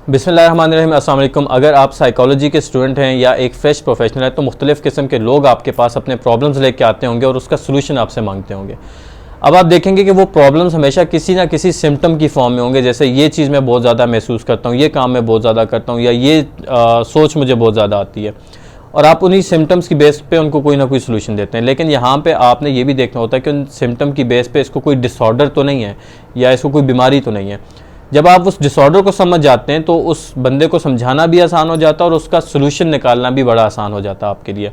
बिस्मिल्लाहिर्रहमानिर्रहीम, अस्सलाम वालेकुम। अगर आप साइकोलॉजी के स्टूडेंट हैं या एक फ्रेश प्रोफेशनल है तो मुख्तलिफ़ किस्म के लोग आपके पास अपने प्रॉब्लम्स लेके आते होंगे और उसका सलूशन आपसे मांगते होंगे। अब आप देखेंगे कि वो प्रॉब्लम्स हमेशा किसी ना किसी सिम्टम की फॉर्म में होंगे, जैसे ये चीज़ मैं बहुत ज़्यादा महसूस करता हूँ, ये काम मैं बहुत ज़्यादा करता हूँ, या ये सोच मुझे बहुत ज़्यादा आती है, और आप उन्हीं सिम्टम्स की बेस पे उनको कोई ना कोई सलूशन देते हैं। लेकिन यहाँ पे आपने ये भी देखना होता है कि उन सिम्टम की बेस पे इसको कोई डिसऑर्डर तो नहीं है या इसको कोई बीमारी तो नहीं है। जब आप उस डिसऑर्डर को समझ जाते हैं तो उस बंदे को समझाना भी आसान हो जाता है और उसका सलूशन निकालना भी बड़ा आसान हो जाता है आपके लिए।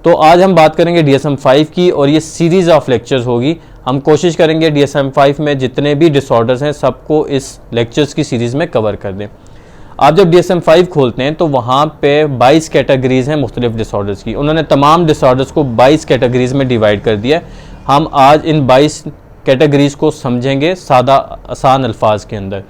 तो आज हम बात करेंगे DSM-5 की, और ये सीरीज़ ऑफ लेक्चर्स होगी। हम कोशिश करेंगे DSM-5 में जितने भी डिसऑर्डर्स हैं सबको इस लेक्चर्स की सीरीज़ में कवर कर दें। आप जब DSM-5 खोलते हैं तो वहाँ पे 22 कैटेगरीज़ हैं मुख्तलिफ डिसऑर्डर्स की। उन्होंने तमाम डिसऑर्डर्स को 22 कैटेगरीज़ में डिवाइड कर दिया है। हम आज इन 22 कैटेगरीज़ को समझेंगे सादा आसान अल्फाज के अंदर।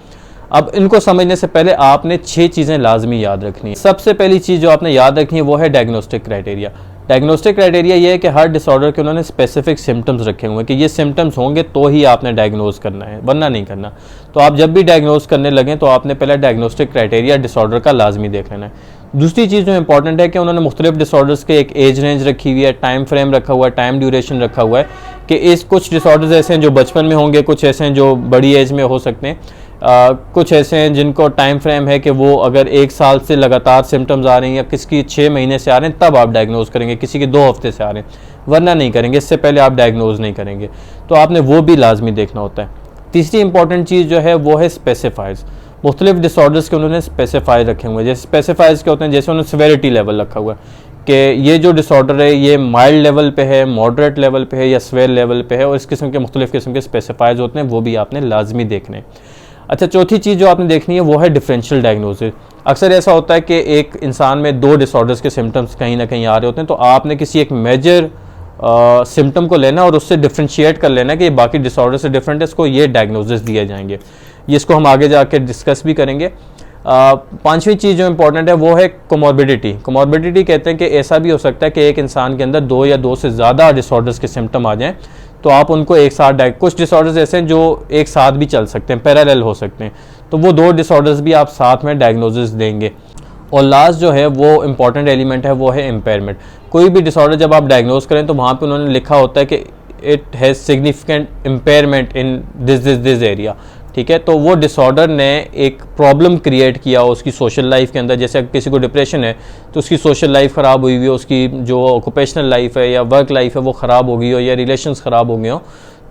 अब इनको समझने से पहले आपने 6 चीज़ें लाजमी याद रखनी है। सबसे पहली चीज़ जो आपने याद रखनी है वो है डायग्नोस्टिक क्राइटेरिया। डायग्नोस्टिक क्राइटेरिया ये है कि हर डिसऑर्डर के उन्होंने स्पेसिफिक सिम्टम्स रखे हुए हैं कि ये सिम्टम्स होंगे तो ही आपने डायग्नोज करना है, वरना नहीं करना। तो आप जब भी डायग्नोज करने लगें तो आपने पहले डायग्नोस्टिक क्राइटेरिया डिसऑर्डर का लाजमी देख लेना है। दूसरी चीज़ जो इंपॉर्टेंट है कि उन्होंने मुख्तलिफ डिसऑर्डर्स के एक एज रेंज रखी हुई है, टाइम फ्रेम रखा हुआ है, टाइम ड्यूरेशन रखा हुआ है कि इस कुछ डिसऑर्डर्स ऐसे हैं जो बचपन में होंगे, कुछ ऐसे हैं जो बड़ी एज में हो सकते हैं, कुछ ऐसे हैं जिनको टाइम फ्रेम है कि वो अगर 1 साल से लगातार सिम्टम्स आ रहे हैं या किसी 6 महीने से आ रहे हैं तब आप डायग्नोज करेंगे, किसी के 2 हफ्ते से आ रहे हैं, वरना नहीं करेंगे, इससे पहले आप डायग्नोज नहीं करेंगे। तो आपने वो भी लाजमी देखना होता है। तीसरी इंपॉर्टेंट चीज़ जो है वो है स्पेसिफाइज। मुख्तलिफ डिसऑर्डर्स के उन्होंने स्पेसिफाई रखे हुए हैं। जैसे स्पेसिफाइज क्या होते हैं, जैसे उन्होंने सिवेरिटी लेवल रखा हुआ है कि ये जो डिसऑर्डर है ये माइल्ड लेवल पे है, मॉडरेट लेवल पे है या स्वेयर लेवल पे है, और इस किस्म के मुख्तलिफ किस्म के स्पेसिफाइज होते हैं, वो भी आपने लाजमी देखने हैं। अच्छा, चौथी चीज़ जो आपने देखनी है वो है डिफरेंशियल डायग्नोसिस। अक्सर ऐसा होता है कि एक इंसान में 2 डिसऑर्डर्स के सिम्टम्स कहीं ना कहीं आ रहे होते हैं, तो आपने किसी एक मेजर सिम्टम को लेना और उससे डिफ्रेंशिएट कर लेना कि ये बाकी डिसऑर्डर से डिफरेंट है, इसको ये डायग्नोसिस दिए जाएंगे। ये इसको हम आगे जाके डिस्कस भी करेंगे। पांचवी चीज़ जो इंपॉर्टेंट है वो है कोमॉर्बिडिटी। कोमॉर्बिडिटी कहते हैं कि ऐसा भी हो सकता है कि एक इंसान के अंदर 2 या 2 से ज़्यादा डिसऑर्डर्स के सिम्टम आ जाएं, तो आप उनको एक साथ कुछ डिसऑर्डर्स ऐसे हैं जो एक साथ भी चल सकते हैं, पैरेलल हो सकते हैं, तो वो 2 डिसऑर्डर्स भी आप साथ में डायग्नोसिस देंगे। और लास्ट जो है वो इंपॉर्टेंट एलिमेंट है वो है इम्पेयरमेंट। कोई भी डिसऑर्डर जब आप डायग्नोज करें तो वहाँ पे उन्होंने लिखा होता है कि it has significant impairment in this area. ठीक है, तो वो डिसऑर्डर ने एक प्रॉब्लम क्रिएट किया उसकी सोशल लाइफ के अंदर। जैसे किसी को डिप्रेशन है तो उसकी सोशल लाइफ ख़राब हुई हुई हो, उसकी जो ऑक्यूपेशनल लाइफ है या वर्क लाइफ है वो ख़राब हो गई हो, या रिलेशंस ख़राब हो गए हो,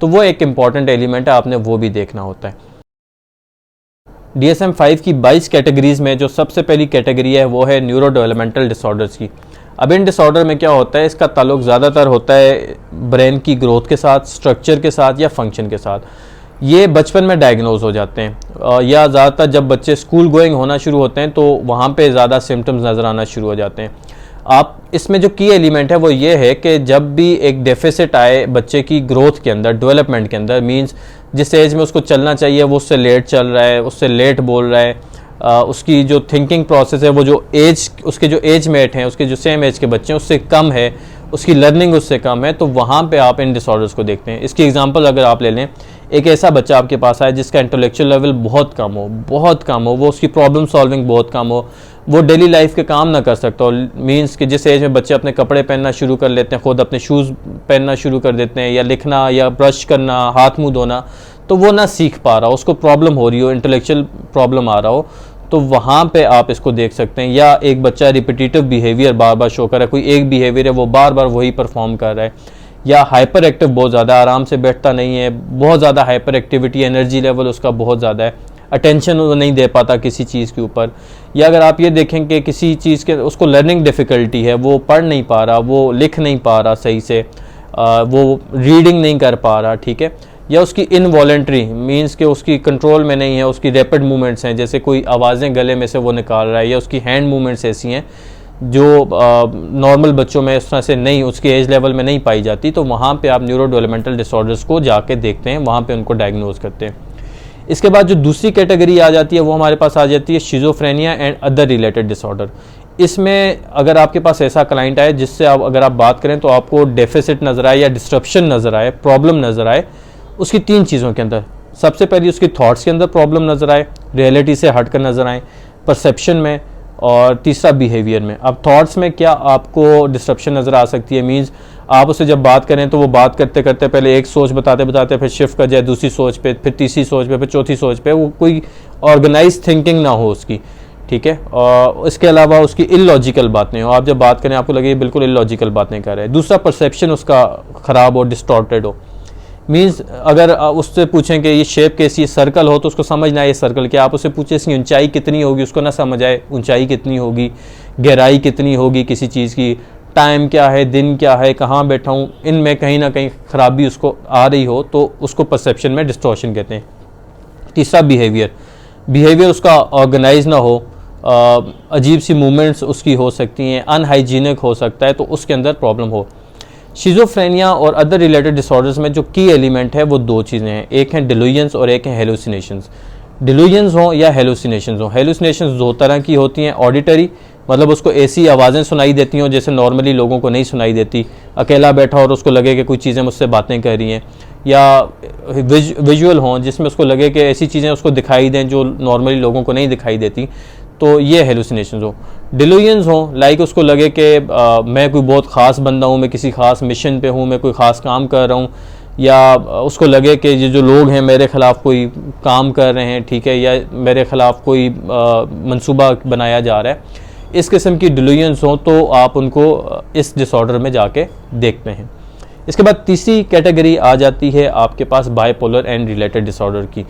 तो वो एक इंपॉर्टेंट एलिमेंट है, आपने वो भी देखना होता है। DSM-5 की 22 कैटेगरीज़ में जो सबसे पहली कैटेगरी है वो है न्यूरो डेवलपमेंटल डिसऑर्डर्स की। अब इन डिसऑर्डर में क्या होता है, इसका ताल्लुक ज़्यादातर होता है ब्रेन की ग्रोथ के साथ, स्ट्रक्चर के साथ या फंक्शन के साथ। ये बचपन में डायग्नोज हो जाते हैं, या ज़्यादातर जब बच्चे स्कूल गोइंग होना शुरू होते हैं तो वहाँ पे ज़्यादा सिम्टम्स नज़र आना शुरू हो जाते हैं। आप इसमें जो की एलिमेंट है वो ये है कि जब भी एक डेफिसिट आए बच्चे की ग्रोथ के अंदर, डेवलपमेंट के अंदर, मींस जिस एज में उसको चलना चाहिए वो उससे लेट चल रहा है, उससे लेट बोल रहा है, उसकी जो थिंकिंग प्रोसेस है वो जो एज, उसके जो एज मेट हैं, उसके जो सेम एज के बच्चे हैं उससे कम है, उसकी लर्निंग उससे कम है, तो वहाँ पे आप इन डिसऑर्डर्स को देखते हैं। इसकी एग्जांपल अगर आप ले लें, एक ऐसा बच्चा आपके पास आए जिसका इंटेलेक्चुअल लेवल बहुत कम हो, वो उसकी प्रॉब्लम सॉल्विंग बहुत कम हो, वो डेली लाइफ के काम ना कर सकता हो, मींस कि जिस एज में बच्चे अपने कपड़े पहनना शुरू कर लेते हैं, खुद अपने शूज़ पहनना शुरू कर देते हैं, या लिखना या ब्रश करना, हाथ मुँह धोना, तो वो ना सीख पा रहा हो, उसको प्रॉब्लम हो रही हो, इंटेलेक्चुअल प्रॉब्लम आ रहा हो, तो वहाँ पे आप इसको देख सकते हैं। या एक बच्चा रिपीटेटिव बिहेवियर बार बार शो कर रहा है, कोई एक बिहेवियर है वो बार बार वही परफॉर्म कर रहा है, या हाइपर एक्टिव बहुत ज़्यादा, आराम से बैठता नहीं है, बहुत ज़्यादा हाइपर एक्टिविटी, एनर्जी लेवल उसका बहुत ज़्यादा है, अटेंशन वो नहीं दे पाता किसी चीज़ के ऊपर। या अगर आप ये देखें कि किसी चीज़ के उसको लर्निंग डिफ़िकल्टी है, वो पढ़ नहीं पा रहा, वो लिख नहीं पा रहा सही से, वो रीडिंग नहीं कर पा रहा, ठीक है, या उसकी इनवॉलेंट्री मींस कि उसकी कंट्रोल में नहीं है, उसकी रैपिड मूवमेंट्स हैं, जैसे कोई आवाज़ें गले में से वो निकाल रहा है, या उसकी हैंड मूवमेंट्स ऐसी हैं जो नॉर्मल बच्चों में इस तरह से नहीं, उसके एज लेवल में नहीं पाई जाती, तो वहाँ पे आप न्यूरो डेवलपमेंटल डिसऑर्डर्स को जाके देखते हैं, वहाँ पे उनको डायग्नोज करते हैं। इसके बाद जो दूसरी कैटेगरी आ जाती है वो हमारे पास आ जाती है schizophrenia and other related disorder. इसमें अगर आपके पास ऐसा क्लाइंट आए जिससे आप अगर आप बात करें तो आपको डेफिसिट नज़र आए या डिस्ट्रप्शन नज़र आए, प्रॉब्लम नज़र आए, उसकी 3 चीज़ों के अंदर सबसे पहली उसकी थॉट्स के अंदर प्रॉब्लम नज़र आए, रियलिटी से हट कर नज़र आए, परसेप्शन में, और तीसरा बिहेवियर में। अब थॉट्स में क्या आपको डिस्ट्रप्शन नज़र आ सकती है, मींस आप उससे जब बात करें तो वो बात करते करते पहले एक सोच बताते बताते फिर शिफ्ट कर जाए दूसरी सोच पे, फिर तीसरी सोच पे, फिर चौथी सोच पे, वो कोई ऑर्गेनाइज थिंकिंग ना हो उसकी, ठीक है। और इसके अलावा उसकी इलॉजिकल बातें हो, आप जब बात करें आपको लगे बिल्कुल इलॉजिकल बातें कर रहे हैं। दूसरा परसेप्शन उसका ख़राब हो, डिस्टॉर्टेड हो, मीन्स अगर उससे पूछें कि ये शेप कैसी है, सर्कल हो तो उसको समझ ना आए ये सर्कल क्या, आप उससे पूछें इसकी ऊंचाई कितनी होगी, उसको ना समझ आए ऊंचाई कितनी होगी, गहराई कितनी होगी किसी चीज़ की, टाइम क्या है, दिन क्या है, कहाँ बैठा हूँ, इनमें कहीं ना कहीं ख़राबी उसको आ रही हो तो उसको परसेप्शन में डिस्टॉर्शन कहते हैं। तीसरा बिहेवियर उसका ऑर्गेनाइज ना हो, अजीब सी मूवमेंट्स उसकी हो सकती हैं, अनहाइजीनिक हो सकता है, तो उसके अंदर प्रॉब्लम हो। शिज़ोफ्रेनिया और अदर रिलेटेड डिसऑर्डर्स में जो की एलिमेंट है वो दो चीज़ें हैं, एक हैं डिल्यूजन्स और एक हैं हेलुसिनेशंस। डिल्यूजन्स हों या हेलुसिनेशंस हों, हेलुसिनेशंस दो तरह की होती हैं, ऑडिटरी मतलब उसको ऐसी आवाज़ें सुनाई देती हों जैसे नॉर्मली लोगों को नहीं सुनाई देती, अकेला बैठा और उसको लगे कि कुछ चीज़ें मुझसे बातें कर रही हैं, या विजुअल हों जिसमें उसको लगे कि ऐसी चीज़ें उसको दिखाई दें जो नॉर्मली लोगों को नहीं दिखाई देती, तो ये हेलुसिनेशंस हो। डिल्यूजन्स हों लाइक उसको लगे कि मैं कोई बहुत ख़ास बंदा हूँ, मैं किसी ख़ास मिशन पे हूँ, मैं कोई ख़ास काम कर रहा हूँ, या उसको लगे कि ये जो लोग हैं मेरे ख़िलाफ़ कोई काम कर रहे हैं, ठीक है, या मेरे ख़िलाफ़ कोई मंसूबा बनाया जा रहा है, इस किस्म की डिल्यूजन्स हों तो आप उनको इस डिसऑर्डर में जाके देखते हैं। इसके बाद तीसरी कैटेगरी आ जाती है आपके पास बाइपोलर एंड रिलेटेड डिसऑर्डर की।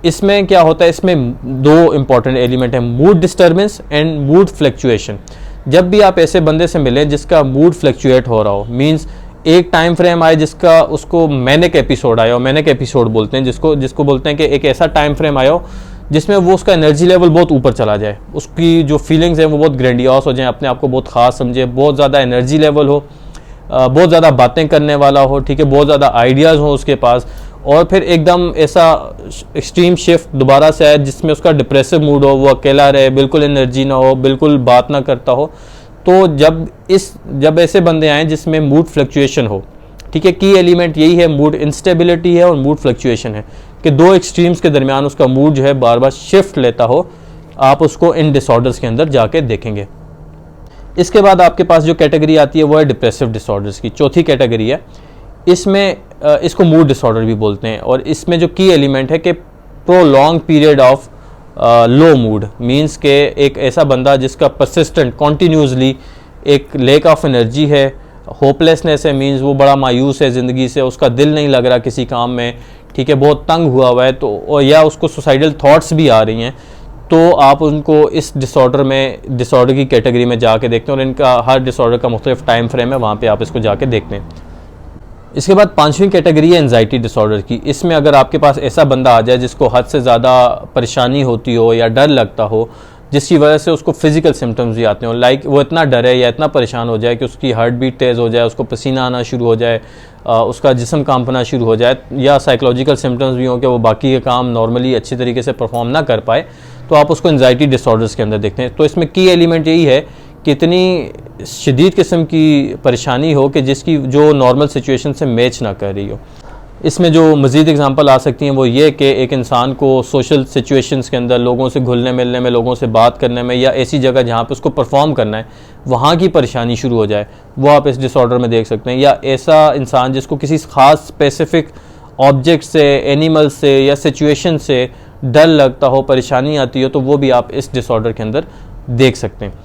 इसमें क्या होता है, इसमें दो इंपॉर्टेंट एलिमेंट हैं, mood disturbance and mood fluctuation. जब भी आप ऐसे बंदे से मिलें जिसका मूड फ्लक्चुएट हो रहा हो, मींस एक टाइम फ्रेम आए जिसका उसको मैनिक एपिसोड आया हो, मैनिक एपिसोड बोलते हैं जिसको बोलते हैं कि एक ऐसा टाइम फ्रेम आया हो जिसमें वो उसका एनर्जी लेवल बहुत ऊपर चला जाए, उसकी जो फीलिंग्स हैं वो बहुत ग्रैंडियस हो जाए, अपने आप को बहुत ख़ास समझे, बहुत ज़्यादा एनर्जी लेवल हो, बहुत ज़्यादा बातें करने वाला हो, ठीक है, बहुत ज़्यादा आइडियाज़ हो उसके पास, और फिर एकदम ऐसा एक्सट्रीम शिफ्ट दोबारा से आए जिसमें उसका डिप्रेसिव मूड हो, वो अकेला रहे, बिल्कुल एनर्जी ना हो, बिल्कुल बात ना करता हो। तो जब ऐसे बंदे आए जिसमें मूड फ्लक्चुएशन हो, ठीक है, की एलिमेंट यही है, मूड इंस्टेबिलिटी है और मूड फ्लक्चुएशन है कि दो एक्सट्रीम्स के दरमियान उसका मूड जो है बार बार शिफ्ट लेता हो, आप उसको इन डिसऑर्डर्स के अंदर जाके देखेंगे। इसके बाद आपके पास जो कैटेगरी आती है वो है डिप्रेसिव डिसऑर्डर्स की, चौथी कैटेगरी है। इसमें इसको मूड डिसऑर्डर भी बोलते हैं, और इसमें जो की एलिमेंट है कि prolong period of low mood, means के एक ऐसा बंदा जिसका परसिस्टेंट कॉन्टीन्यूसली एक लेक ऑफ एनर्जी है, होपलेसनेस है, मींस वो बड़ा मायूस है ज़िंदगी से, उसका दिल नहीं लग रहा किसी काम में, ठीक है, बहुत तंग हुआ हुआ है, तो या उसको सुसाइडल थॉट्स भी आ रही हैं, तो आप उनको इस डिसऑर्डर की कैटेगरी में जाके देखते हैं, और इनका हर डिसऑर्डर का मुख्तलिफ टाइम फ्रेम है, वहाँ पे आप इसको जाके देखते हैं। इसके बाद पांचवी कैटेगरी है एंजाइटी डिसऑर्डर की। इसमें अगर आपके पास ऐसा बंदा आ जाए जिसको हद से ज़्यादा परेशानी होती हो या डर लगता हो, जिसकी वजह से उसको फिजिकल सिम्टम्स भी आते हो, लाइक वो इतना डरे या इतना परेशान हो जाए कि उसकी हार्ट बीट तेज़ हो जाए, उसको पसीना आना शुरू हो जाए, उसका जिस्म कांपना शुरू हो जाए, या साइकोलॉजिकल सिम्टम्स भी हों कि वो बाकी के काम नॉर्मली अच्छी तरीके से परफॉर्म ना कर पाए, तो आप उसको एंजाइटी डिसऑर्डर्स के अंदर देखते हैं। तो इसमें की एलिमेंट यही है कि इतनी शदीद किस्म की परेशानी हो कि जिसकी जो नॉर्मल सिचुएशन से मैच ना कर रही हो। इसमें जो मज़ीद एग्जांपल आ सकती हैं वो ये कि एक इंसान को सोशल सिचुएशंस के अंदर लोगों से घुलने मिलने में, लोगों से बात करने में, या ऐसी जगह जहाँ पे उसको परफॉर्म करना है वहाँ की परेशानी शुरू हो जाए, वो आप इस डिसऑर्डर में देख सकते हैं। या ऐसा इंसान जिसको किसी ख़ास स्पेसिफिक ऑब्जेक्ट से, एनिमल से या सिचुएशन से डर लगता हो, परेशानी आती हो, तो वो भी आप इस डिसऑर्डर के अंदर देख सकते हैं।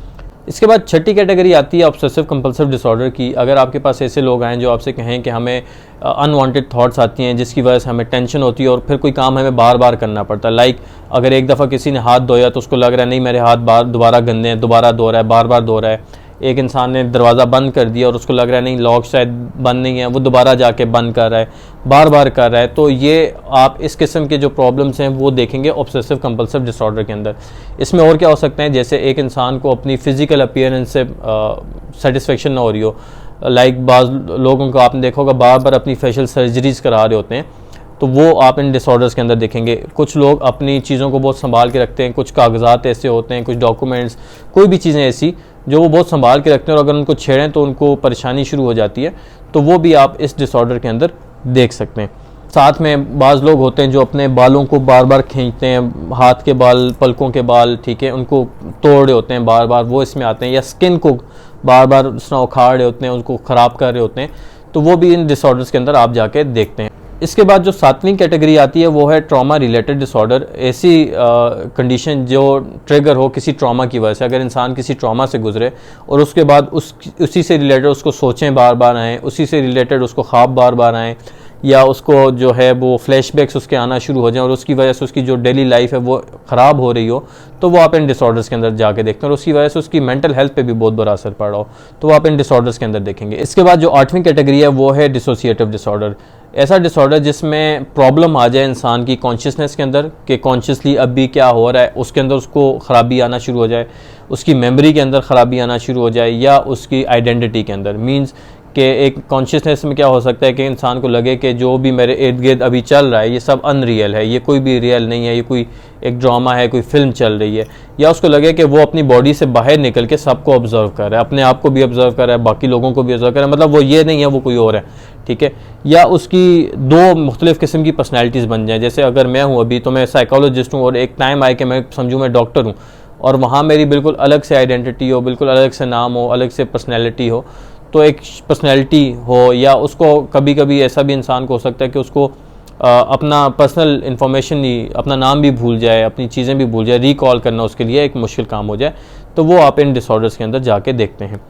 इसके बाद छठी कैटेगरी आती है ऑब्सेसिव कंपल्सिव डिसऑर्डर की। अगर आपके पास ऐसे लोग आएँ जो आपसे कहें कि हमें अनवांटेड थॉट्स आती हैं जिसकी वजह से हमें टेंशन होती है और फिर कोई काम हमें बार बार करना पड़ता है, लाइक अगर एक दफ़ा किसी ने हाथ धोया तो उसको लग रहा है नहीं मेरे हाथ दोबारा गंदे हैं, दोबारा धो रहा है, बार बार धो रहा है। एक इंसान ने दरवाज़ा बंद कर दिया और उसको लग रहा है नहीं लॉक शायद बंद नहीं है, वो दोबारा जाके बंद कर रहा है, बार बार कर रहा है। तो ये आप इस किस्म के जो प्रॉब्लम्स हैं वो देखेंगे ऑब्सेसिव कंपल्सिव डिसऑर्डर के अंदर। इसमें और क्या हो सकते हैं, जैसे एक इंसान को अपनी फ़िज़िकल अपीयरेंस से सेटिस्फेक्शन ना हो रही हो, लाइक बाज़ लोगों को आपने देखा होगा बार बार अपनी फेशियल सर्जरीज़ करा रहे होते हैं, तो वो आप इन डिसऑर्डर्स के अंदर देखेंगे। कुछ लोग अपनी चीज़ों को बहुत संभाल के रखते हैं, कुछ कागजात ऐसे होते हैं, कुछ डॉक्यूमेंट्स, कोई भी चीज़ें ऐसी जो वो बहुत संभाल के रखते हैं और अगर उनको छेड़ें तो उनको परेशानी शुरू हो जाती है, तो वो भी आप इस डिसऑर्डर के अंदर देख सकते हैं। साथ में बाज़ लोग होते हैं जो अपने बालों को बार बार खींचते हैं, हाथ के बाल, पलकों के बाल, ठीक है, उनको तोड़ रहे होते हैं बार बार, वो इसमें आते हैं। या स्किन को बार बार उखाड़ रहे होते हैं, उनको ख़राब कर रहे होते हैं, तो वो भी इन डिसऑर्डर्स के अंदर आप जाके देखते हैं। इसके बाद जो 7वीं कैटेगरी आती है वो है ट्रॉमा रिलेटेड डिसऑर्डर। ऐसी कंडीशन जो ट्रिगर हो किसी ट्रॉमा की वजह से, अगर इंसान किसी ट्रॉमा से गुजरे और उसके बाद उसी से रिलेटेड उसको सोचें बार बार आएँ, उसी से रिलेटेड उसको ख्वाब बार बार आएँ, या उसको जो है वो फ्लैशबैक्स उसके आना शुरू हो जाएं और उसकी वजह से उसकी जो डेली लाइफ है वो ख़राब हो रही हो, तो वो आप इन डिसऑर्डर्स के अंदर जाके देखते हैं। और उसकी वजह से उसकी मेंटल हेल्थ पे भी बहुत बुरा असर पड़ रहा हो, तो वो आप इन डिसऑर्डर्स के अंदर देखेंगे। इसके बाद जो 8वीं कैटेगरी है वो है डिसोसिएटिव डिसऑर्डर। ऐसा डिसऑर्डर जिसमें प्रॉब्लम आ जाए इंसान की कॉन्शियसनेस के अंदर, कि कॉन्शियसली अब भी क्या हो रहा है, उसके अंदर उसको ख़राबी आना शुरू हो जाए, उसकी मेमोरी के अंदर ख़राबी आना शुरू हो जाए, या उसकी आइडेंटिटी के अंदर। मीन्स कि एक कॉन्शियसनेस में क्या हो सकता है कि इंसान को लगे कि जो भी मेरे इर्द गिर्द अभी चल रहा है ये सब अनरियल है, ये कोई भी रियल नहीं है, ये कोई एक ड्रामा है, कोई फिल्म चल रही है। या उसको लगे कि वो अपनी बॉडी से बाहर निकल के सबको ऑब्जर्व कर रहा है, अपने आप को भी ऑब्जर्व कर रहा है, बाकी लोगों को भी ऑब्जर्व कर रहा है, मतलब वो ये नहीं है, वो कोई और है, ठीक है। या उसकी 2 मुख्तलिफ किस्म की पर्सनैलिटीज़ बन जाए। जैसे अगर मैं हूँ अभी, तो मैं साइकोलॉजिस्ट हूँ, और एक टाइम आए कि मैं समझूँ मैं डॉक्टर हूँ, और वहाँ मेरी बिल्कुल अलग से आइडेंटिटी हो, बिल्कुल अलग से नाम हो, अलग से पर्सनैलिटी हो, तो एक पर्सनैलिटी हो। या उसको कभी कभी ऐसा भी इंसान को हो सकता है कि उसको अपना पर्सनल इन्फॉर्मेशन ही, अपना नाम भी भूल जाए, अपनी चीज़ें भी भूल जाए, रिकॉल करना उसके लिए एक मुश्किल काम हो जाए, तो वो आप इन डिसऑर्डर्स के अंदर जाके देखते हैं।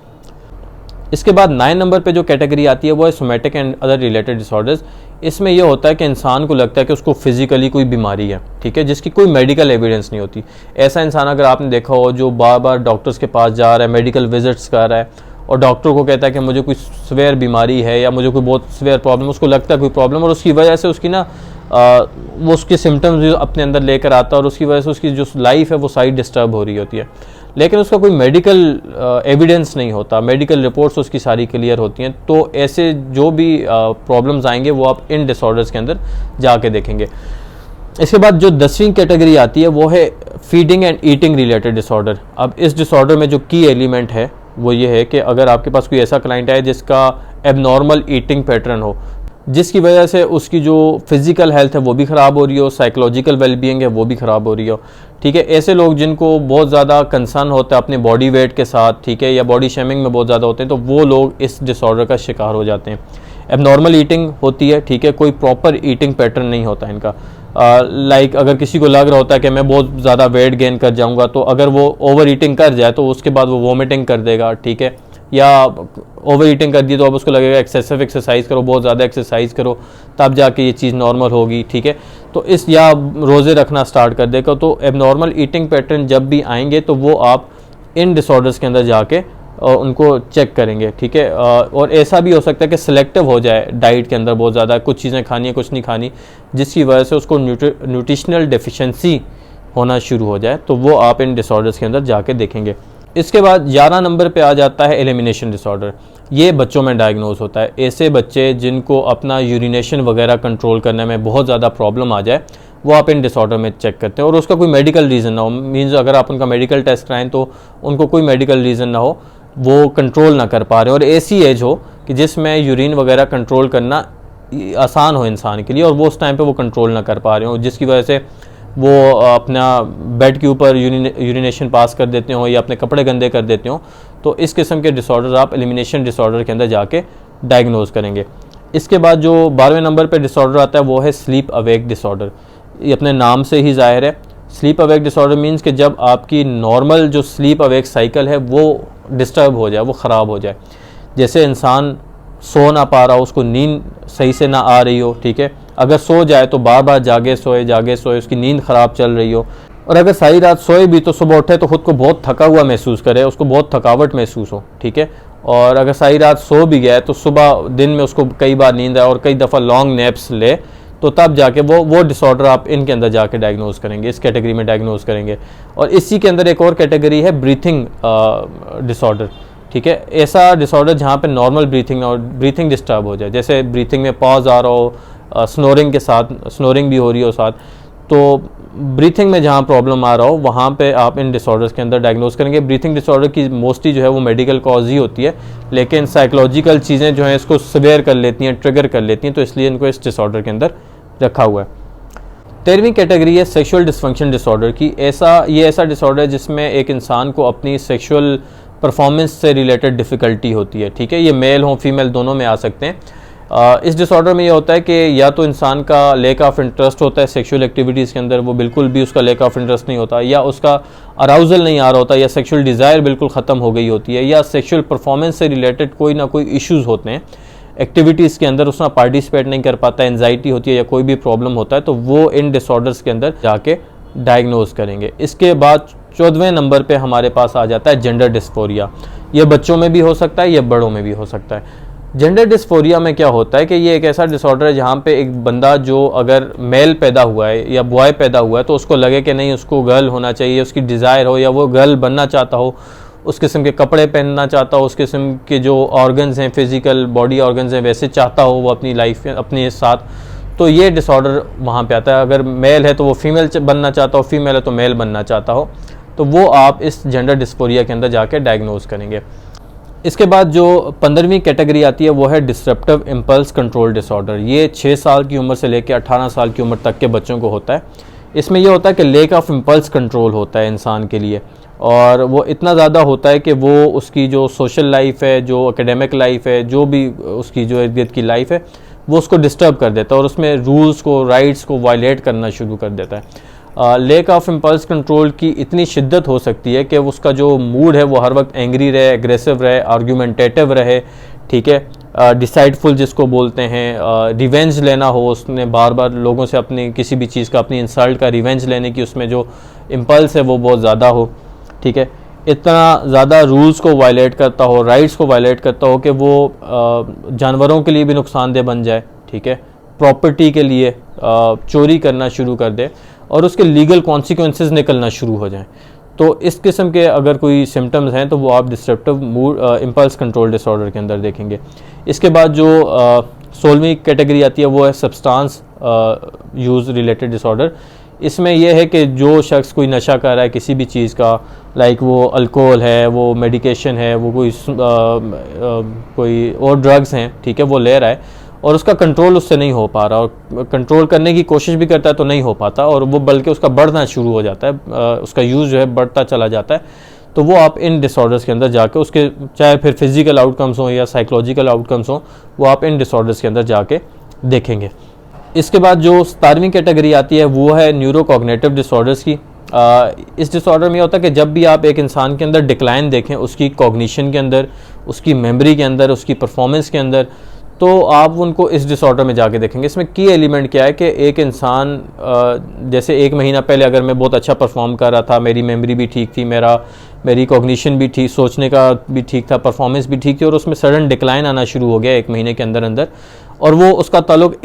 इसके बाद 9 नंबर पे जो कैटेगरी आती है वो है somatic and other related disorders. इसमें यह होता है कि इंसान को लगता है कि उसको फिजिकली कोई बीमारी है, ठीक है, जिसकी कोई मेडिकल एविडेंस नहीं होती। ऐसा इंसान अगर आपने देखा हो जो बार बार डॉक्टर्स के पास जा रहा है, मेडिकल विजिट्स कर रहा है, और डॉक्टर को कहता है कि मुझे कोई स्वेयर बीमारी है या मुझे कोई बहुत स्वेयर प्रॉब्लम, उसको लगता है कोई प्रॉब्लम, और उसकी वजह से उसकी ना वो उसके सिम्टम्स भी अपने अंदर लेकर आता है, और उसकी वजह से उसकी जो लाइफ है वो सारी डिस्टर्ब हो रही होती है। लेकिन उसका कोई मेडिकल एविडेंस नहीं होता, मेडिकल रिपोर्ट्स उसकी सारी क्लियर होती हैं। तो ऐसे जो भी प्रॉब्लम्स आएंगे वो आप इन डिसऑर्डर्स के अंदर जाके देखेंगे। इसके बाद जो 10वीं कैटेगरी आती है वो है feeding and eating related disorder. अब इस डिसऑर्डर में जो की एलिमेंट है वो ये है कि अगर आपके पास कोई ऐसा क्लाइंट है जिसका एबनॉर्मल ईटिंग पैटर्न हो, जिसकी वजह से उसकी जो फिज़िकल हेल्थ है वो भी ख़राब हो रही हो, साइकोलॉजिकल वेलबींग है वो भी ख़राब हो रही हो, ठीक है। ऐसे लोग जिनको बहुत ज़्यादा कंसर्न होता है अपने बॉडी वेट के साथ, ठीक है, या बॉडी शेमिंग में बहुत ज़्यादा होते हैं, तो वो लोग इस डिसऑर्डर का शिकार हो जाते हैं। एबनॉर्मल ईटिंग होती है, ठीक है, कोई प्रॉपर ईटिंग पैटर्न नहीं होता इनका। लाइक अगर किसी को लग रहा होता है कि मैं बहुत ज़्यादा वेट गेन कर जाऊंगा, तो अगर वो ओवर ईटिंग कर जाए तो उसके बाद वो वोमिटिंग कर देगा, ठीक है। या ओवर ईटिंग कर दी तो अब उसको लगेगा एक्सेसिव एक्सरसाइज करो, बहुत ज़्यादा एक्सरसाइज करो, तब जाके ये चीज़ नॉर्मल होगी, ठीक है। तो या रोज़े रखना स्टार्ट कर देगा। तो एबनॉर्मल ईटिंग पैटर्न जब भी आएंगे तो वो आप इन डिसऑर्डर्स के अंदर जाके उनको चेक करेंगे, ठीक है। और ऐसा भी हो सकता है कि सिलेक्टिव हो जाए डाइट के अंदर, बहुत ज़्यादा कुछ चीज़ें खानी है कुछ नहीं खानी, जिसकी वजह से उसको न्यूट्रिशनल डेफिशिएंसी होना शुरू हो जाए, तो वो आप इन डिसऑर्डर्स के अंदर जाके देखेंगे। इसके बाद 11 नंबर पे आ जाता है एलिमिनेशन डिसऑर्डर। ये बच्चों में डायग्नोज होता है। ऐसे बच्चे जिनको अपना यूरिनेशन वगैरह कंट्रोल करने में बहुत ज़्यादा प्रॉब्लम आ जाए, वो आप इन डिसऑर्डर में चेक करते हैं, और उसका कोई मेडिकल रीज़न ना हो। मीन्स अगर आप उनका मेडिकल टेस्ट कराएं तो उनको कोई मेडिकल रीज़न ना हो, वो कंट्रोल ना कर पा रहे हो, और ऐसी एज हो कि जिसमें यूरिन वगैरह कंट्रोल करना आसान हो इंसान के लिए, और वो उस टाइम पे वो कंट्रोल ना कर पा रहे हो, जिसकी वजह से वो अपना बेड के ऊपर यूरिनेशन पास कर देते हो या अपने कपड़े गंदे कर देते हो। तो इस किस्म के डिसऑर्डर आप एलिमिनेशन डिसऑर्डर के अंदर जाके डायग्नोज करेंगे। इसके बाद जो 12वें नंबर पे डिसऑर्डर आता है वो है स्लीप अवेक डिसऑर्डर। ये अपने नाम से ही जाहिर है। स्लीप अवेक डिसऑर्डर मीन्स कि जब आपकी नॉर्मल जो स्लीप अवेक साइकिल है वो डिस्टर्ब हो जाए, वो ख़राब हो जाए। जैसे इंसान सो ना पा रहा हो, उसको नींद सही से ना आ रही हो, ठीक है, अगर सो जाए तो बार बार जागे सोए, उसकी नींद ख़राब चल रही हो, और अगर सारी रात सोए भी तो सुबह उठे तो ख़ुद को बहुत थका हुआ महसूस करे, उसको बहुत थकावट महसूस हो, ठीक है। और अगर सारी रात सो भी गया तो सुबह दिन में उसको कई बार नींद आए और कई दफ़ा लॉन्ग नैप्स ले, तो तब जाके वो डिसऑर्डर आप इनके अंदर जाके डायग्नोज करेंगे, इस कैटेगरी में डायग्नोज करेंगे। और इसी के अंदर एक और कैटेगरी है ब्रीथिंग डिसऑर्डर, ठीक है। ऐसा डिसऑर्डर जहाँ पे नॉर्मल ब्रीथिंग डिस्टर्ब हो जाए, जैसे ब्रीथिंग में पॉज आ रहा हो, स्नोरिंग के साथ, स्नोरिंग भी हो रही हो साथ, तो ब्रीथिंग में जहाँ प्रॉब्लम आ रहा हो वहाँ पे आप इन डिसऑर्डर्स के अंदर डायग्नोज करेंगे। ब्रीथिंग डिसऑर्डर की मोस्टली जो है वो मेडिकल कॉज ही होती है, लेकिन साइकोलॉजिकल चीज़ें जो हैं इसको सिवियर कर लेती हैं, ट्रिगर कर लेती हैं, तो इसलिए इनको इस डिसऑर्डर के अंदर रखा हुआ है। 13वीं कैटेगरी है सेक्सुअल डिसफंक्शन डिसऑर्डर की। ये ऐसा डिसऑर्डर है जिसमें एक इंसान को अपनी सेक्सुअल परफॉर्मेंस से रिलेटेड डिफ़िकल्टी होती है, ठीक है। ये मेल हो फीमेल दोनों में आ सकते हैं। इस डिसऑर्डर में ये होता है कि या तो इंसान का लैक ऑफ इंटरेस्ट होता है सेक्सुअल एक्टिविटीज़ के अंदर, वो बिल्कुल भी उसका लैक ऑफ इंटरेस्ट नहीं होता, या उसका अराउजल नहीं आ रहा होता, या सेक्सुअल डिज़ायर बिल्कुल ख़त्म हो गई होती है, या सेक्सुअल परफॉर्मेंस से रिलेटेड कोई ना कोई इश्यूज़ होते हैं एक्टिविटीज़ के अंदर, उसमें पार्टिसिपेट नहीं कर पाता, एंजाइटी होती है या कोई भी प्रॉब्लम होता है, तो वो इन डिसऑर्डर्स के अंदर जाके डायग्नोज करेंगे। इसके बाद 14वें नंबर पे हमारे पास आ जाता है जेंडर डिस्फोरिया। ये बच्चों में भी हो सकता है, ये बड़ों में भी हो सकता है। जेंडर डिस्फोरिया में क्या होता है कि ये एक ऐसा डिसऑर्डर है जहाँ पे एक बंदा जो अगर मेल पैदा हुआ है या बॉय पैदा हुआ है तो उसको लगे कि नहीं उसको गर्ल होना चाहिए, उसकी डिज़ायर हो, या वो गर्ल बनना चाहता हो, उस किस्म के कपड़े पहनना चाहता हो, उस किस्म के जो ऑर्गन्स हैं, फिजिकल बॉडी ऑर्गन्स हैं, वैसे चाहता हो वो अपनी लाइफ में अपने साथ, तो ये डिसऑर्डर वहाँ पे आता है। अगर मेल है तो वो फीमेल बनना चाहता हो, फीमेल है तो मेल बनना चाहता हो, तो वो आप इस जेंडर डिस्फोरिया के अंदर जाके डायग्नोज करेंगे। इसके बाद जो 15वीं कैटेगरी आती है वो है डिसरप्टिव इम्पल्स कंट्रोल डिसऑर्डर। ये 6 साल की उम्र से लेकर 18 साल की उम्र तक के बच्चों को होता है। इसमें यह होता है कि लैक ऑफ इम्पल्स कंट्रोल होता है इंसान के लिए, और वो इतना ज़्यादा होता है कि वो उसकी जो सोशल लाइफ है, जो एकेडमिक लाइफ है, जो भी उसकी जो इर्द गिर्द की लाइफ है, वो उसको डिस्टर्ब कर देता है और उसमें रूल्स को, राइट्स को वायलेट करना शुरू कर देता है। लैक ऑफ इम्पल्स कंट्रोल की इतनी शिद्दत हो सकती है कि उसका जो मूड है वो हर वक्त एंग्री रहे, एग्रेसिव रहे, आर्ग्यूमेंटेटिव रहे, ठीक है, डिसाइडफुल जिसको बोलते हैं, रिवेंज लेना हो, उसने बार बार लोगों से अपनी किसी भी चीज़ का, अपनी इंसल्ट का रिवेंज लेने की उसमें जो इम्पल्स है वो बहुत ज़्यादा हो, ठीक है। इतना ज़्यादा रूल्स को वायलेट करता हो, राइट्स को वायलेट करता हो कि वो जानवरों के लिए भी नुकसानदेह बन जाए, ठीक है, प्रॉपर्टी के लिए चोरी करना शुरू कर दे और उसके लीगल कॉन्सिक्वेंसेस निकलना शुरू हो जाएं। तो इस किस्म के अगर कोई सिम्टम्स हैं तो वो आप disruptive mood impulse control disorder के अंदर देखेंगे। इसके बाद जो 16वीं कैटेगरी आती है वो है सब्सटेंस यूज़ रिलेटेड डिसऑर्डर। इसमें यह है कि जो शख्स कोई नशा कर रहा है किसी भी चीज़ का, लाइक वो अल्कोहल है, वो मेडिकेशन है, वो कोई और ड्रग्स हैं, ठीक है, वो ले रहा है और उसका कंट्रोल उससे नहीं हो पा रहा, और कंट्रोल करने की कोशिश भी करता है तो नहीं हो पाता, और वो बल्कि उसका बढ़ना शुरू हो जाता है, उसका यूज़ जो है बढ़ता चला जाता है, तो वो आप इन डिसऑर्डर्स के अंदर जाके उसके चाहे फिर फिजिकल आउटकम्स हों या साइकोलॉजिकल आउटकम्स हों, वो आप इन डिसऑर्डर्स के अंदर जाके देखेंगे। इसके बाद जो 17वीं कैटेगरी आती है वो है न्यूरोकॉग्निटिव डिसऑर्डर्स की। इस डिसऑर्डर में यह होता है कि जब भी आप एक इंसान के अंदर डिक्लाइन देखें, उसकी कॉग्निशन के अंदर, उसकी मेमोरी के अंदर, उसकी परफॉर्मेंस के अंदर, तो आप उनको इस डिसऑर्डर में जाके देखेंगे। इसमें की एलिमेंट क्या है कि एक इंसान जैसे 1 महीना पहले अगर मैं बहुत अच्छा परफॉर्म कर रहा था, मेरी मेमोरी भी ठीक थी, मेरी कॉग्निशन भी ठीक, सोचने का भी ठीक था, परफॉर्मेंस भी ठीक थी, और उसमें सडन डिक्लाइन आना शुरू हो गया 1 महीने के अंदर अंदर, और वो उसका ताल्लुक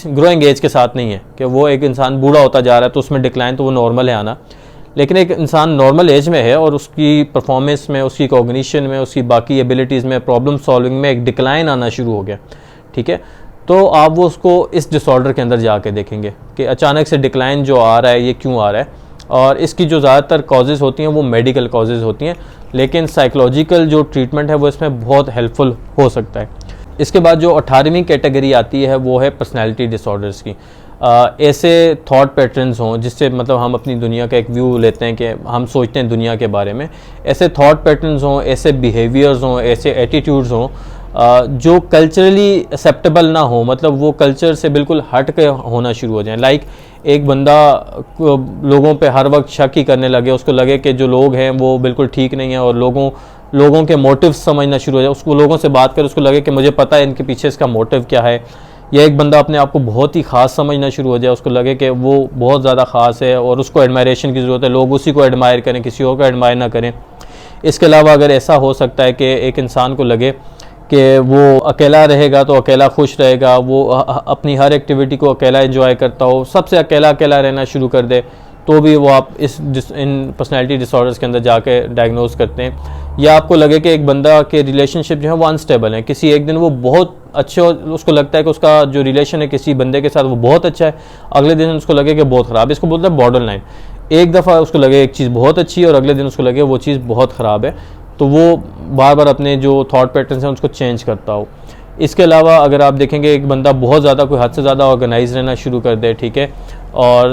ग्रोइंग एज के साथ नहीं है कि वो एक इंसान बूढ़ा होता जा रहा है तो उसमें डिक्लाइन तो वो नॉर्मल है आना, लेकिन एक इंसान नॉर्मल एज में है और उसकी परफॉर्मेंस में, उसकी कॉग्निशन में, उसकी बाकी एबिलिटीज़ में, प्रॉब्लम सॉल्विंग में एक डिक्लाइन आना शुरू हो गया, ठीक है, तो आप वो उसको इस डिसऑर्डर के अंदर जाके देखेंगे कि अचानक से डिक्लाइन जो आ रहा है ये क्यों आ रहा है, और इसकी जो ज़्यादातर कॉजेज़ होती हैं वो मेडिकल कॉजेज़ होती हैं, लेकिन साइकोलॉजिकल जो ट्रीटमेंट है वो इसमें बहुत हेल्पफुल हो सकता है। इसके बाद जो 18वीं कैटेगरी आती है वो है पर्सनैलिटी डिसऑर्डर्स की। ऐसे थॉट पैटर्न्स हों जिससे मतलब हम अपनी दुनिया का एक व्यू लेते हैं कि हम सोचते हैं दुनिया के बारे में, ऐसे थॉट पैटर्न्स हों, ऐसे बिहेवियर्स हों, ऐसे एटीट्यूड्स हों जो कल्चरली एक्सेप्टेबल ना हो, मतलब वो कल्चर से बिल्कुल हट के होना शुरू हो जाए। लाइक एक बंदा लोगों पे हर वक्त शक ही करने लगे, उसको लगे कि जो लोग हैं वो बिल्कुल ठीक नहीं है, और लोगों के मोटिव्स समझना शुरू हो जाए, उसको लोगों से बात कर उसको लगे कि मुझे पता है इनके पीछे इसका मोटिव क्या है, या एक बंदा अपने आप को बहुत ही ख़ास समझना शुरू हो जाए, उसको लगे कि वो बहुत ज़्यादा ख़ास है और उसको एडमायरेशन की ज़रूरत है, लोग उसी को एडमायर करें, किसी और को एडमायर ना करें। इसके अलावा अगर ऐसा हो सकता है कि एक इंसान को लगे कि वो अकेला रहेगा तो अकेला खुश रहेगा, वो अपनी हर एक्टिविटी को अकेला एंजॉय करता हो, सबसे अकेला रहना शुरू कर दे, तो भी वो आप इन पर्सनैलिटी डिसऑर्डर्स के अंदर जाके डायग्नोज करते हैं। या आपको लगे कि एक बंदा के रिलेशनशिप जो है वो अनस्टेबल है, किसी एक दिन वो बहुत अच्छे उसको लगता है कि उसका जो रिलेशन है किसी बंदे के साथ वो बहुत अच्छा है, अगले दिन उसको लगे कि बहुत ख़राब है। इसको बोलते हैं बॉर्डर लाइन। एक दफ़ा उसको लगे एक चीज़ बहुत अच्छी है और अगले दिन उसको लगे वो चीज़ बहुत ख़राब है, तो वो बार बार अपने जो थॉट पैटर्न्स हैं उसको चेंज करता हो। इसके अलावा अगर आप देखेंगे एक बंदा बहुत ज़्यादा कोई हद से ज़्यादा ऑर्गेनाइज रहना शुरू कर दे, ठीक है, और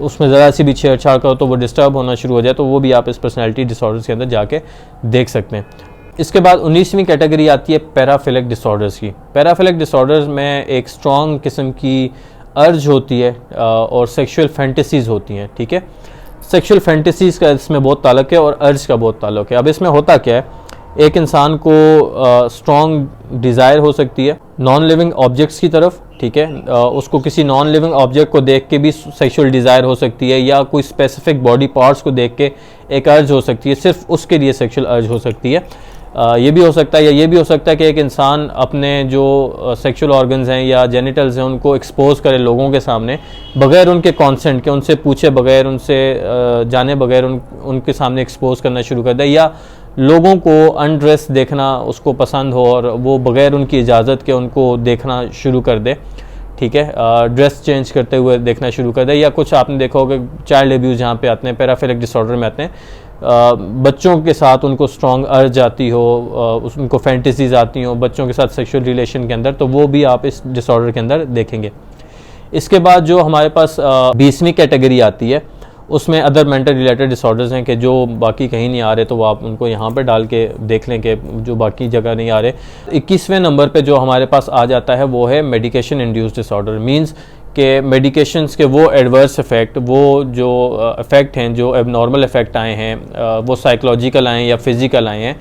उसमें ज़रा सी भी छेड़छाड़ करो तो वो डिस्टर्ब होना शुरू हो जाए, तो वो भी आप इस पर्सनैलिटी डिसऑर्डर्स के अंदर जाके देख सकते हैं। इसके बाद 19वीं कैटेगरी आती है पैराफिलिक डिसऑर्डर्स की। पैराफिलिक डिसऑर्डर्स में एक स्ट्रॉन्ग किस्म की अर्ज होती है और सेक्सुअल फैंटेसीज़ होती हैं, ठीक है। सेक्सुअल फैंटेसीज़ का इसमें बहुत ताल्लुक है और अर्ज का बहुत ताल्लुक है। अब इसमें होता क्या है, एक इंसान को स्ट्रॉन्ग डिज़ायर हो सकती है नॉन लिविंग ऑब्जेक्ट्स की तरफ, ठीक है, उसको किसी नॉन लिविंग ऑब्जेक्ट को देख के भी सेक्सुअल डिज़ायर हो सकती है, या कोई स्पेसिफिक बॉडी पार्ट्स को देख के एक अर्ज हो सकती है, सिर्फ उसके लिए सेक्सुअल अर्ज हो सकती है। ये भी हो सकता है, या ये भी हो सकता है कि एक इंसान अपने जो सेक्सुअल ऑर्गन्स हैं या जेनिटल्स हैं उनको एक्सपोज करे लोगों के सामने बगैर उनके कॉन्सेंट के, उनसे पूछे बगैर, उनसे जाने बगैर उनके सामने एक्सपोज करना शुरू कर दे, या लोगों को अनड्रेस देखना उसको पसंद हो और वो बगैर उनकी इजाज़त के उनको देखना शुरू कर दे, ठीक है, ड्रेस चेंज करते हुए देखना शुरू कर दे। या कुछ आपने देखा होगा चाइल्ड अब्यूज़ जहाँ पे आते हैं, पैराफिलिक डिसऑर्डर में आते हैं, बच्चों के साथ उनको स्ट्रॉन्ग अर्ज आती हो, उनको फैंटेसीज आती हो बच्चों के साथ सेक्सुअल रिलेशन के अंदर, तो वो भी आप इस डिसऑर्डर के अंदर देखेंगे। इसके बाद जो हमारे पास 20वीं कैटेगरी आती है, उसमें अदर मेंटल रिलेटेड डिसऑर्डर्स हैं कि जो बाकी कहीं नहीं आ रहे, तो वो आप उनको यहाँ पे डाल के देख लें कि जो बाकी जगह नहीं आ रहे। 21वें नंबर पे जो हमारे पास आ जाता है वो है मेडिकेशन इंड्यूस्ड डिसऑर्डर। मींस कि मेडिकेशंस के वो एडवर्स इफ़ेक्ट, वो जो इफ़ेक्ट हैं, जो एबनॉर्मल इफ़ेक्ट आए हैं, वो साइकोलॉजिकल आए हैं या फिज़िकल आए हैं,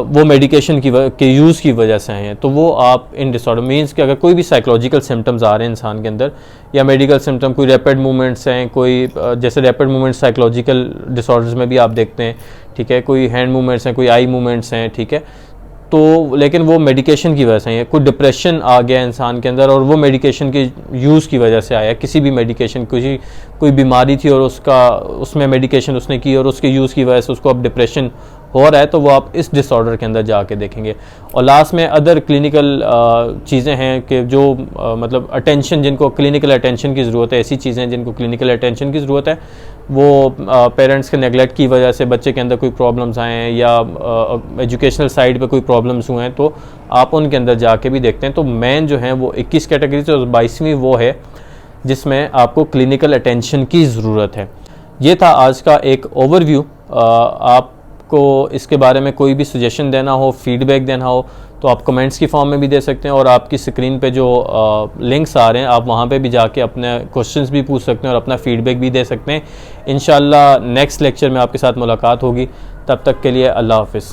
वो मेडिकेशन के यूज़ की वजह से आए हैं, तो वो आप इन डिसऑर्डर मींस कि अगर कोई भी साइकोलॉजिकल सिम्टम्स आ रहे हैं इंसान के अंदर या मेडिकल सिम्टम, कोई रैपिड मूवमेंट्स हैं, कोई जैसे रैपिड मूवमेंट्स साइकोलॉजिकल डिसऑर्डर्स में भी आप देखते हैं, ठीक है, कोई हैंड मूवमेंट्स हैं, कोई आई मूवमेंट्स हैं, ठीक है, तो लेकिन वो मेडिकेशन की वजह से है। कोई डिप्रेशन आ गया इंसान के अंदर और वो मेडिकेशन के यूज़ की वजह से आया, किसी भी मेडिकेशन, कोई बीमारी थी और उसमें मेडिकेशन उसने की और उसके यूज़ की वजह से उसको अब डिप्रेशन हो रहा है, तो वो आप इस डिसऑर्डर के अंदर जाके देखेंगे। और लास्ट में अदर क्लिनिकल चीज़ें हैं कि जो मतलब अटेंशन, जिनको क्लिनिकल अटेंशन की ज़रूरत है, ऐसी चीज़ें हैं जिनको क्लिनिकल अटेंशन की ज़रूरत है, वो पेरेंट्स के नेगलेक्ट की वजह से बच्चे के अंदर कोई प्रॉब्लम्स आए हैं या एजुकेशनल साइड पे कोई प्रॉब्लम्स हुए हैं, तो आप उनके अंदर जाके भी देखते हैं। तो मेन जो है वो 21 कैटेगरी से 22वीं वो है जिसमें आपको क्लिनिकल अटेंशन की ज़रूरत है। ये था आज का एक ओवरव्यू। आपको इसके बारे में कोई भी सजेशन देना हो, फीडबैक देना हो, तो आप कमेंट्स की फॉर्म में भी दे सकते हैं और आपकी स्क्रीन पे जो लिंक्स आ रहे हैं आप वहाँ पे भी जाके अपने क्वेश्चंस भी पूछ सकते हैं और अपना फीडबैक भी दे सकते हैं। इंशाल्लाह नेक्स्ट लेक्चर में आपके साथ मुलाकात होगी। तब तक के लिए अल्लाह हाफ़िज़।